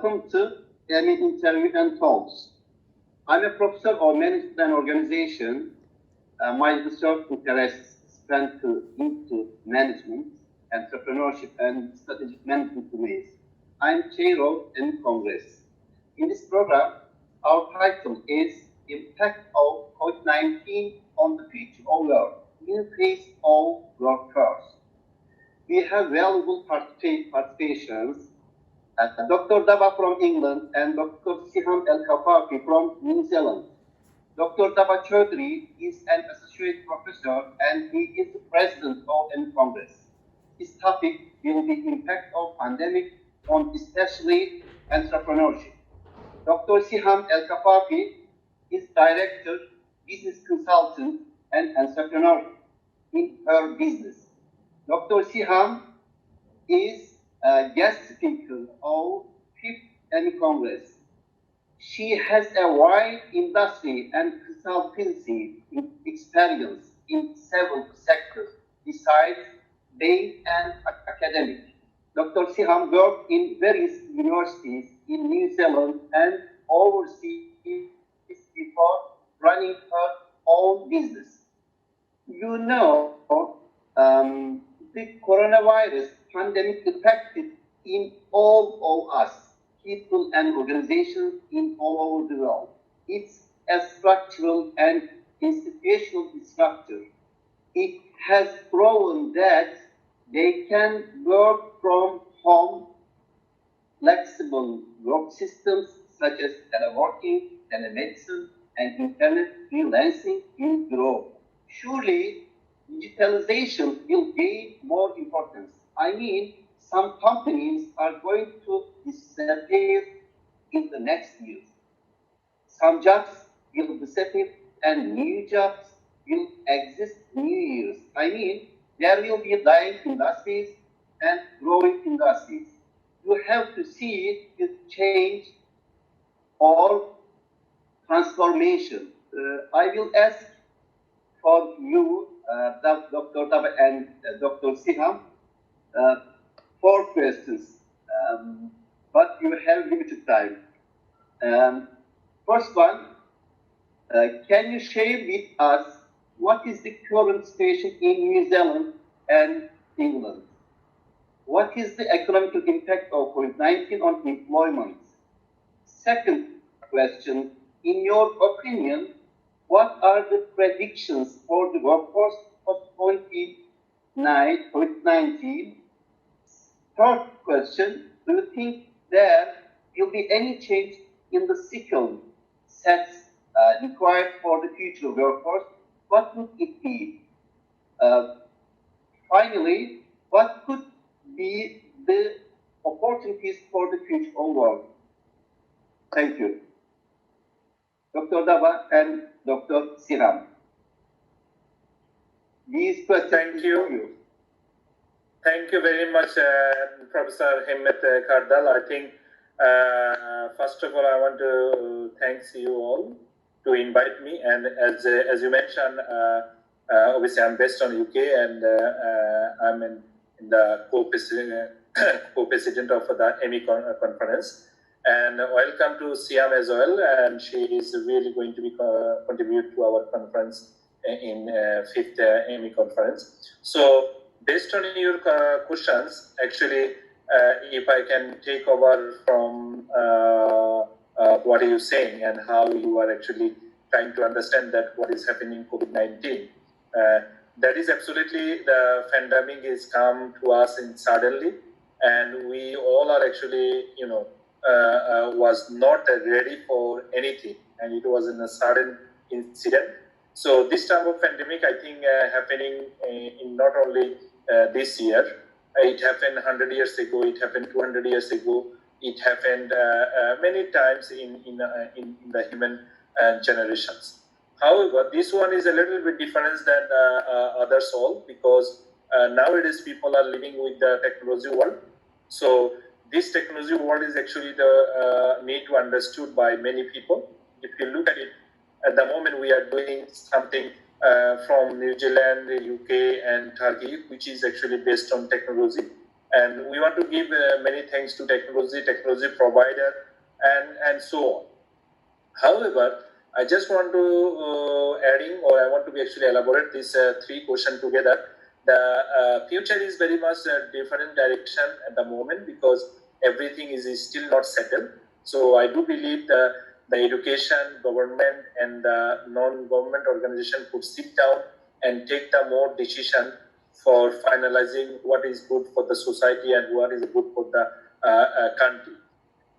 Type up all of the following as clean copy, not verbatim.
Welcome to Emmy Interview and Talks. I'm a professor of management and organization. My research interests span into management, entrepreneurship, and strategic management domains. I'm chair of Emmy Congress. In this program, our title is Impact of COVID-19 on the Future of Work in Face of Workforce. We have valuable participations. Dr. Daba from England and Dr. Siham El-KAFAFI from New Zealand. Dr. CHOWDHURY is an associate professor and he is the president of the Congress. His topic will be impact of pandemic on especially entrepreneurship. Dr. Siham El-KAFAFI is director, business consultant, and entrepreneur in her business. Dr. Siham is a guest speaker of 5th Emmy Congress. She has a wide industry and consultancy experience in several sectors besides being an academic. Dr. Siham worked in various universities in New Zealand and overseas before running her own business. You know, the coronavirus pandemic affected in all of us, people and organizations in all over the world. It's a structural and institutional disruptor. It has proven that they can work from home, flexible work systems such as teleworking, telemedicine, and internet freelancing will grow. Surely, digitalization will gain more importance. I mean, some companies are going to disappear in the next years. Some jobs will disappear and new jobs will exist new years. I mean, there will be dying industries and growing industries. You have to see it change or transformation. I will ask for you, Dr. Daba and Dr. Siham, 4 questions, but you have limited time. First one, can you share with us what is the current situation in New Zealand and England? What is the economic impact of COVID-19 on employment? Second question, in your opinion, what are the predictions for the workforce of COVID-19? Third question, do you think there will be any change in the skill sets required for the future workforce? What would it be? Finally, what could be the opportunities for the future of work? Thank you. Dr. Daba and Dr. Siham. These questions. Thank you. Thank you very much, Professor Himmet KARADAL. I think, first of all, I want to thank you all to invite me. And as you mentioned, obviously I'm based on UK and I'm in the co-president of the Emmy conference. And welcome to Siham as well. And she is really going to be contribute to our conference in 5th Emmy conference. So based on your questions, actually, if I can take over from what are you saying and how you are actually trying to understand that what is happening in COVID-19. That is absolutely, the pandemic is come to us in suddenly, and we all are actually, was not ready for anything, and it was in a sudden incident. So this type of pandemic, I think, happening in not only this year, it happened 100 years ago, it happened 200 years ago, it happened many times in the human generations. However, this one is a little bit different than others all, because nowadays people are living with the technology world. So this technology world is actually the need to understood by many people. If you look at it, at the moment we are doing something from New Zealand, UK and Turkey, which is actually based on technology. And we want to give many thanks to technology provider, and so on. However, I just want to I want to be actually elaborate these three questions together. The future is very much a different direction at the moment because everything is still not settled. So I do believe the education, government, and the non-government organization could sit down and take the more decision for finalizing what is good for the society and what is good for the country.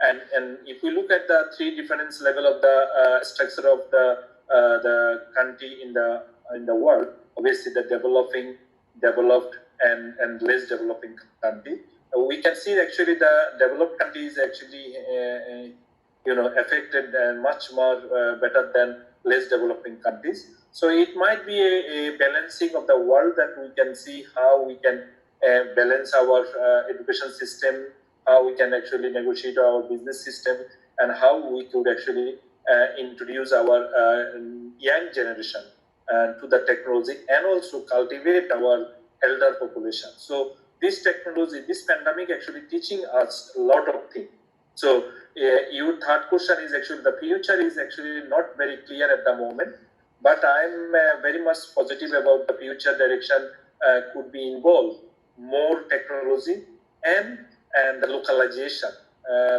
And if we look at the three different level of the structure of the country in the world, obviously the developing, developed, and less developing country, we can see actually the developed country is actually affected much more better than less developing countries. So it might be a balancing of the world that we can see how we can balance our education system, how we can actually negotiate our business system, and how we could actually introduce our young generation to the technology and also cultivate our elder population. So this technology, this pandemic actually teaching us a lot of things. So your third question is actually the future is actually not very clear at the moment, but I'm very much positive about the future direction could be involved more technology and the localization,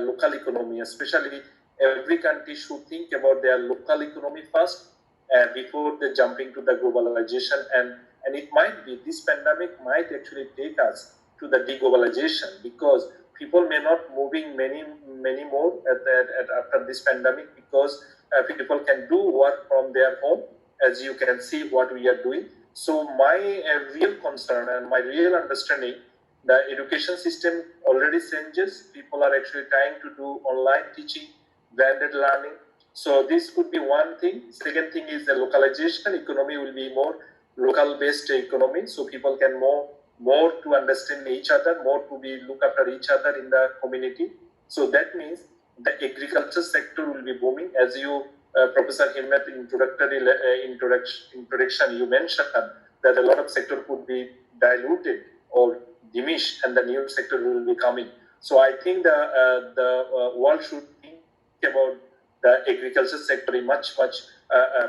local economy, especially every country should think about their local economy first before they jump into the globalization. And it might be, this pandemic might actually take us to the deglobalization because people may not moving many more after this pandemic because people can do work from their home, as you can see what we are doing. So my real concern and my real understanding, the education system already changes. People are actually trying to do online teaching, blended learning. So this could be one thing. Second thing is the localization. Economy will be more local-based economy, so people can more to understand each other, more to be look after each other in the community. So that means the agriculture sector will be booming. As you, Professor Himmet, introduction, you mentioned that a lot of sector could be diluted or diminished, and the new sector will be coming. So I think the world should think about the agriculture sector much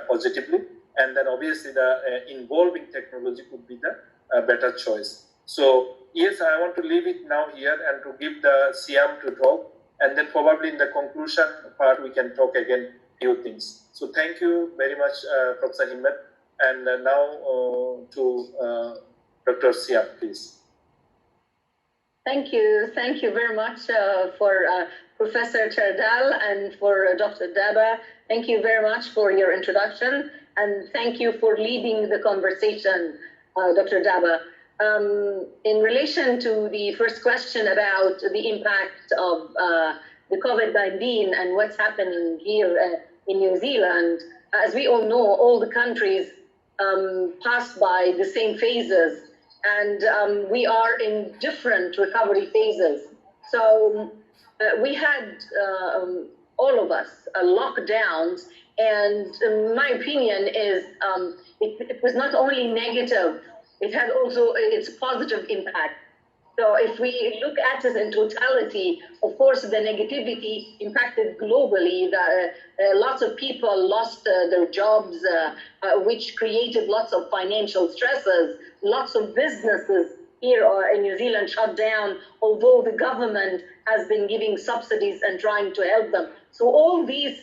positively, and then obviously the involving technology could be the better choice. So yes, I want to leave it now here and to give the Siham to talk, and then probably in the conclusion part we can talk again few things. So thank you very much, Professor Himmet, and now to Dr. Siham, please. Thank you very much for Professor KARADAL and for Dr. Daba. Thank you very much for your introduction, and thank you for leading the conversation, Dr. Daba. In relation to the first question about the impact of the COVID-19 and what's happening here in New Zealand, as we all know, all the countries passed by the same phases, and we are in different recovery phases. So we had, all of us, lockdowns, and my opinion is it was not only negative, it had also its positive impact. So if we look at it in totality, of course, the negativity impacted globally. Lots of people lost their jobs, which created lots of financial stresses. Lots of businesses here in New Zealand shut down, although the government has been giving subsidies and trying to help them. So all these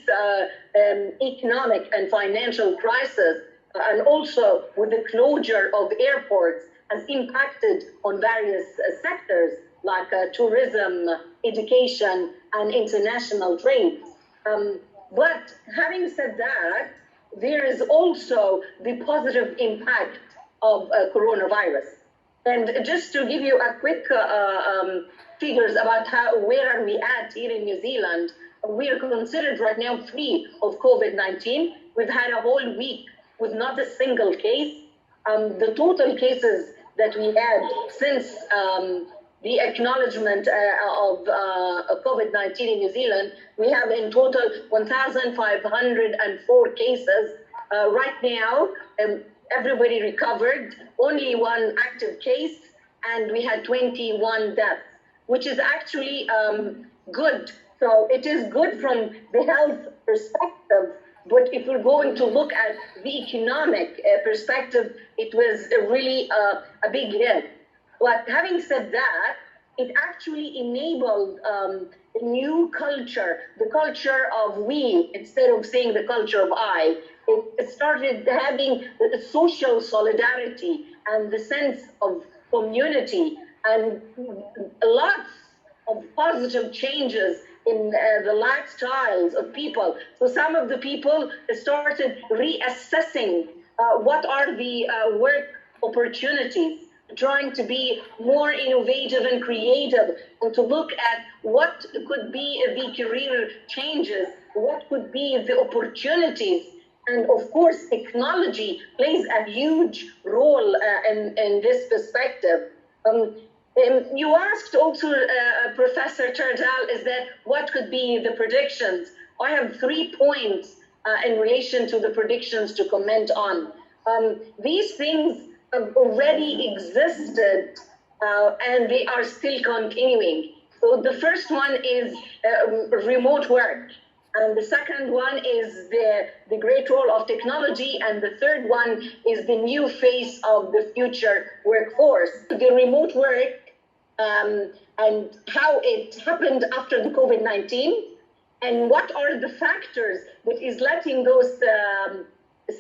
economic and financial crises, and also with the closure of airports, has impacted on various sectors like tourism, education, and international trade. But having said that, there is also the positive impact of coronavirus. And just to give you a quick figures about where are we at here in New Zealand, we are considered right now free of COVID-19. We've had a whole week with not a single case. The total cases that we had since the acknowledgement of COVID-19 in New Zealand, we have in total 1,504 cases. Right now, everybody recovered, only one active case, and we had 21 deaths, which is actually good. So it is good from the health perspective, but if we're going to look at the economic perspective, it was really a big hit. But having said that, it actually enabled a new culture, the culture of we, instead of saying the culture of I. It started having the social solidarity and the sense of community and lots of positive changes in the lifestyles of people. So some of the people started reassessing what are the work opportunities, trying to be more innovative and creative, and to look at what could be the career changes, what could be the opportunities. And of course, technology plays a huge role in this perspective. You asked also, Professor Chowdhury, is that what could be the predictions? I have 3 points in relation to the predictions to comment on. These things have already existed and they are still continuing. So the first one is remote work. And the second one is the great role of technology. And the third one is the new face of the future workforce. The remote work and how it happened after the COVID-19, and what are the factors that is letting those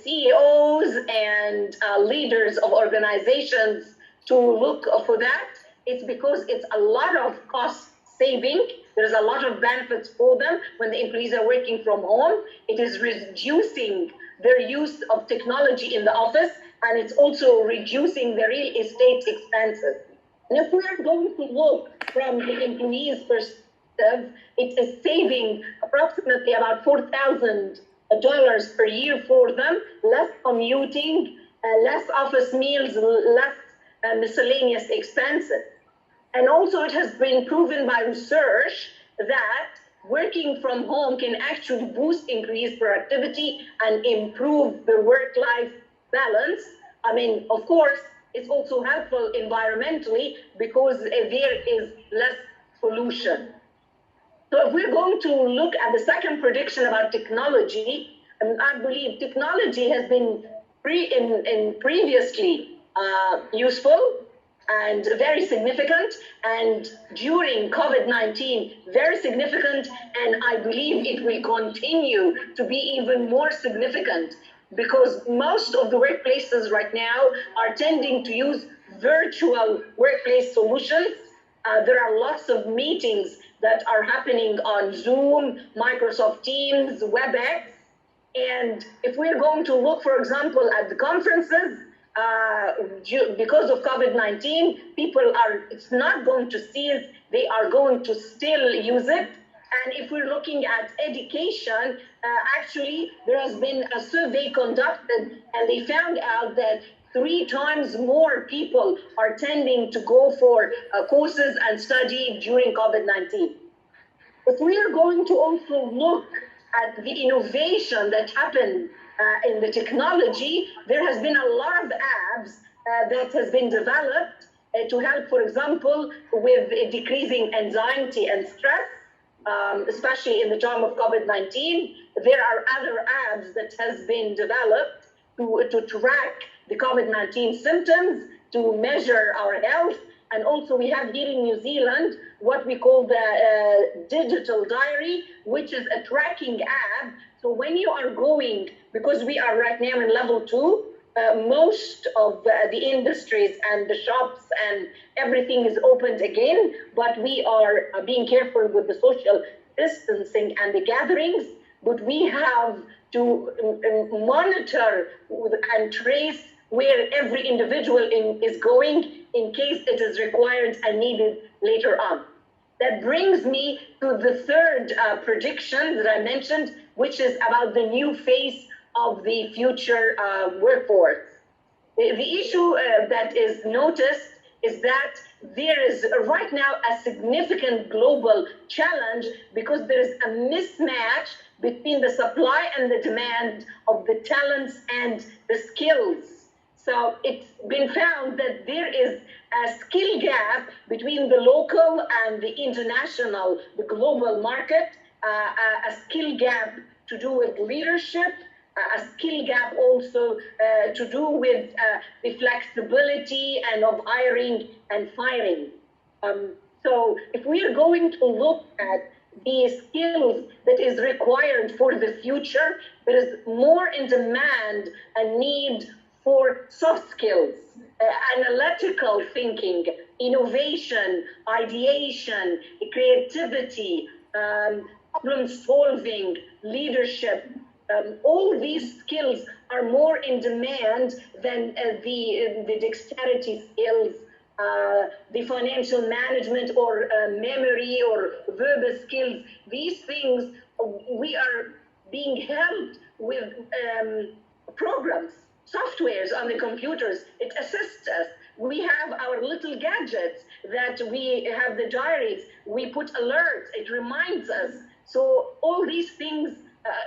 CEOs and leaders of organizations to look for that. It's because it's a lot of cost saving. There's a lot of benefits for them when the employees are working from home. It is reducing their use of technology in the office, and it's also reducing the real estate expenses. And if we are going to look from the employees' perspective, it is saving approximately about $4,000 per year for them, less commuting, less office meals, less miscellaneous expenses. And also it has been proven by research that working from home can actually boost increased productivity and improve the work-life balance. I mean, of course, it's also helpful environmentally because there is less pollution. So if we're going to look at the second prediction about technology, I believe technology has been previously useful and very significant, and during COVID-19, very significant, and I believe it will continue to be even more significant because most of the workplaces right now are tending to use virtual workplace solutions. There are lots of meetings that are happening on Zoom, Microsoft Teams, WebEx, and if we're going to look, for example, at the conferences, because of COVID-19, people are, it's not going to cease, they are going to still use it. And if we're looking at education, actually, there has been a survey conducted and they found out that 3 times more people are tending to go for courses and study during COVID-19. But we are going to also look at the innovation that happened in the technology. There has been a lot of apps that has been developed to help, for example, with decreasing anxiety and stress, especially in the time of COVID-19. There are other apps that has been developed to track the COVID-19 symptoms, to measure our health. And also we have here in New Zealand what we call the digital diary, which is a tracking app. So when you are going, because we are right now in level 2, most of the industries and the shops and everything is opened again, but we are being careful with the social distancing and the gatherings, but we have to monitor and trace where every individual is going in case it is required and needed later on. That brings me to the third prediction that I mentioned, which is about the new face of the future workforce. The issue that is noticed is that there is right now a significant global challenge because there is a mismatch between the supply and the demand of the talents and the skills. So it's been found that there is a skill gap between the local and the international, the global market, a skill gap to do with leadership, a skill gap also to do with the flexibility and of hiring and firing. So if we are going to look at the skills that is required for the future, there is more in demand a need for soft skills, analytical thinking, innovation, ideation, creativity, problem solving, leadership. All these skills are more in demand than the dexterity skills, the financial management or memory or verbal skills. These things, we are being helped with programs, softwares on the computers. It assists us. We have our little gadgets that we have the diaries. We put alerts. It reminds us. So all these things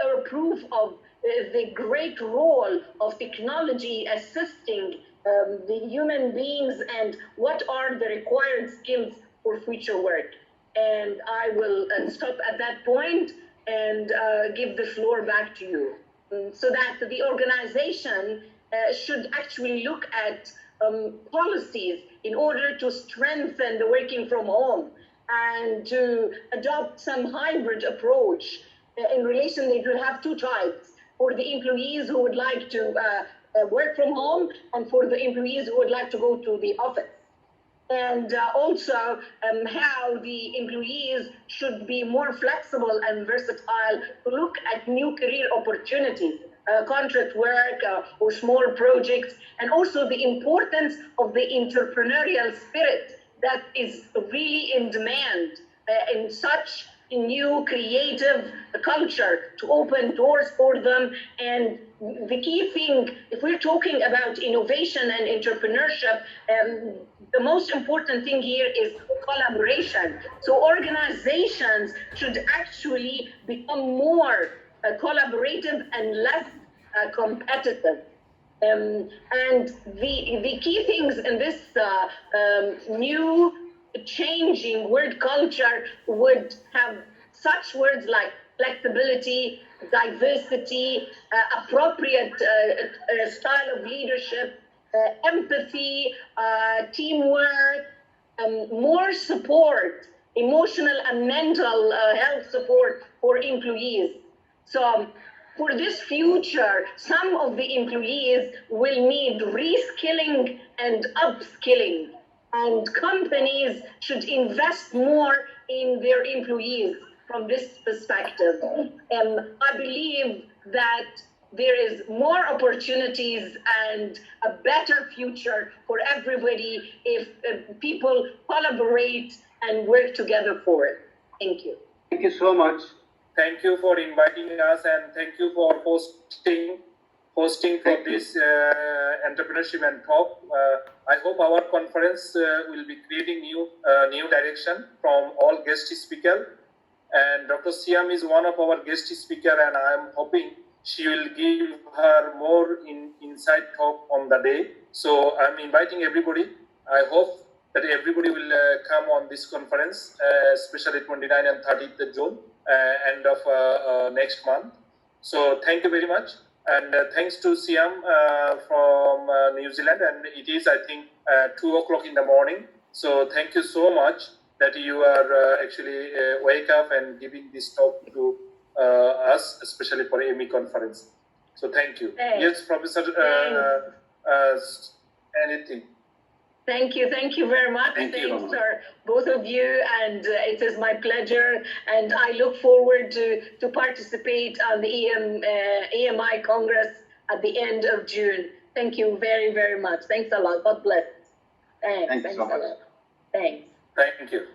are proof of the great role of technology assisting the human beings and what are the required skills for future work. And I will stop at that point and give the floor back to you. So that the organization should actually look at policies in order to strengthen the working from home and to adopt some hybrid approach. In relation, they will have two types: for the employees who would like to work from home and for the employees who would like to go to the office. And also how the employees should be more flexible and versatile to look at new career opportunities, contract work or small projects, and also the importance of the entrepreneurial spirit that is really in demand in such a new creative culture to open doors for them. And the key thing, if we're talking about innovation and entrepreneurship, the most important thing here is collaboration. So organizations should actually become more collaborative and less competitive. And the key things in this new changing word culture would have such words like flexibility, diversity, appropriate style of leadership, empathy, teamwork, more support, emotional and mental health support for employees. So for this future, some of the employees will need reskilling and upskilling, and companies should invest more in their employees from this perspective. I believe that there is more opportunities and a better future for everybody if people collaborate and work together for it. Thank you. Thank you so much. Thank you for inviting us, and thank you for hosting for this entrepreneurship and talk. I hope our conference will be creating new direction from all guest speakers. And Dr. Siham is one of our guest speakers, and I am hoping she will give her more inside talk on the day. So I'm inviting everybody. I hope that everybody will come on this conference, especially 29 and 30th June, end of next month. So thank you very much. And thanks to Siham from New Zealand. And it is, I think, 2 o'clock in the morning. So thank you so much that you are actually wake up and giving this talk to us, especially for AMI conference. So thank you. Thanks. Yes, Professor, anything. Thank you very much. Thank you. Thanks for both of you, and it is my pleasure. And I look forward to participate on the AMI Congress at the end of June. Thank you very much. Thanks a lot. God bless. Thanks so much. a lot. Thanks. Thank you.